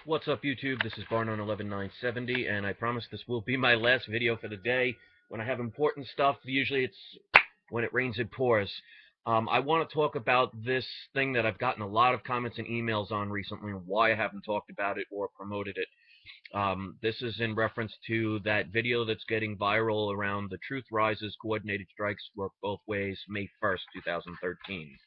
What's up, YouTube? This is Barnon11970, and I promise this will be my last video for the day. When I have important stuff, usually it's when it rains, it pours. I want to talk about this thing that I've gotten a lot of comments and emails on recently, and why I haven't talked about it or promoted it. This is in reference to that video that's getting viral around the Truth Rises Coordinated Strikes Work Both Ways, May 1st, 2013.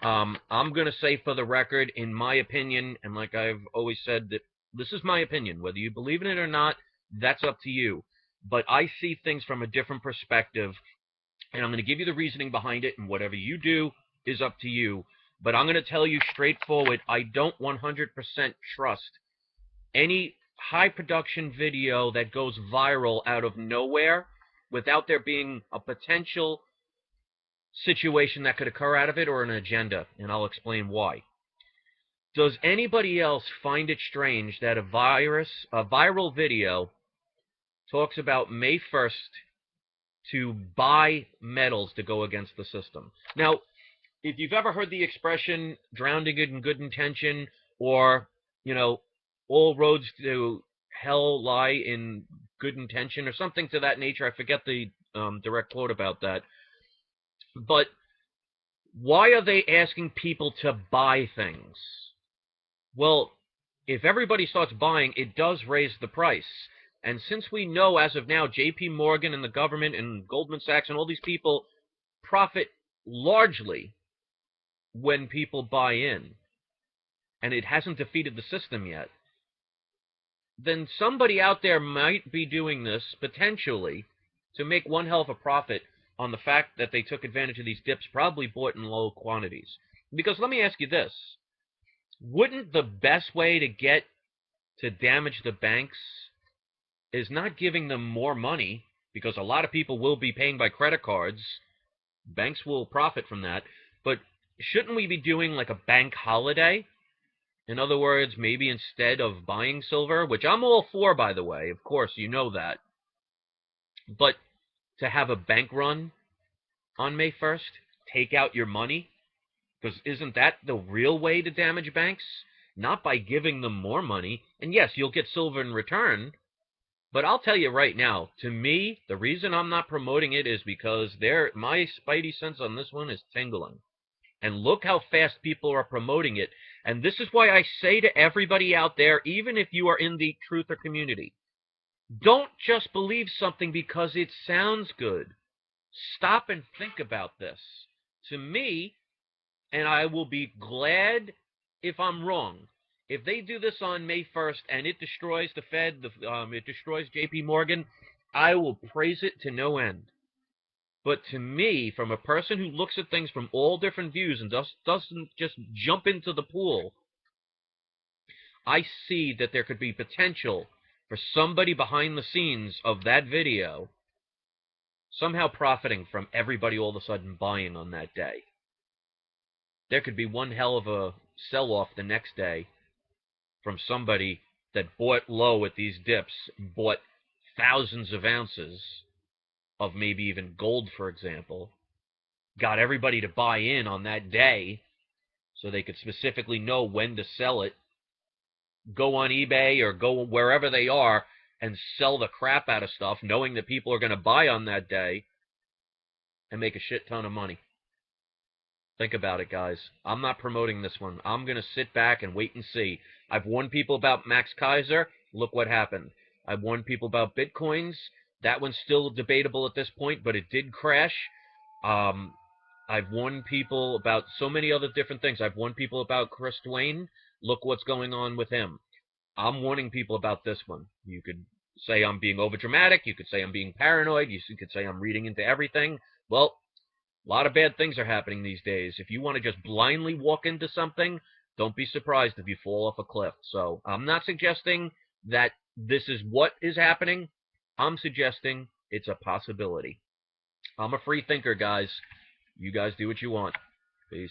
I'm going to say for the record, in my opinion, and like I've always said, that this is my opinion. Whether you believe in it or not, that's up to you. But I see things from a different perspective, and I'm going to give you the reasoning behind it, and whatever you do is up to you. But I'm going to tell you straightforward, I don't 100% trust any high production video that goes viral out of nowhere without there being a potential situation that could occur out of it or an agenda, and I'll explain why. Does anybody else find it strange that a viral video talks about May 1st to buy medals to go against the system? Now, if you've ever heard the expression drowning in good intention, or, all roads to hell lie in good intention, or something to that nature, I forget the direct quote about that. But why are they asking people to buy things? Well, if everybody starts buying, it does raise the price. And since we know as of now, J.P. Morgan and the government and Goldman Sachs and all these people profit largely when people buy in, and it hasn't defeated the system yet, then somebody out there might be doing this potentially to make one hell of a profit on the fact that they took advantage of these dips, probably bought in low quantities. Because let me ask you this. Wouldn't the best way to get to damage the banks is not giving them more money, because a lot of people will be paying by credit cards. Banks will profit from that. But shouldn't we be doing like a bank holiday? In other words, maybe instead of buying silver, which I'm all for, by the way, of course, you know that. But to have a bank run on May 1st, take out your money, because isn't that the real way to damage banks? Not by giving them more money, and yes, you'll get silver in return, but I'll tell you right now, to me, the reason I'm not promoting it is because my spidey sense on this one is tingling. And look how fast people are promoting it, and this is why I say to everybody out there, even if you are in the truther community, don't just believe something because it sounds good. Stop and think about this. To me, and I will be glad if I'm wrong, if they do this on May 1st and it destroys the Fed, it destroys J.P. Morgan, I will praise it to no end. But to me, from a person who looks at things from all different views and doesn't just jump into the pool, I see that there could be potential for somebody behind the scenes of that video somehow profiting from everybody all of a sudden buying on that day. There could be one hell of a sell-off the next day from somebody that bought low at these dips, bought thousands of ounces of maybe even gold, for example, got everybody to buy in on that day so they could specifically know when to sell it, go on eBay or go wherever they are and sell the crap out of stuff, knowing that people are going to buy on that day, and make a shit ton of money. Think about it, guys. I'm not promoting this one. I'm going to sit back and wait and see. I've warned people about Max Kaiser. Look what happened. I've warned people about Bitcoins. That one's still debatable at this point, but it did crash. I've warned people about so many other different things. I've warned people about Chris Duane. Look what's going on with him. I'm warning people about this one. You could say I'm being overdramatic. You could say I'm being paranoid. You could say I'm reading into everything. Well, a lot of bad things are happening these days. If you want to just blindly walk into something, don't be surprised if you fall off a cliff. So I'm not suggesting that this is what is happening. I'm suggesting it's a possibility. I'm a free thinker, guys. You guys do what you want. Peace.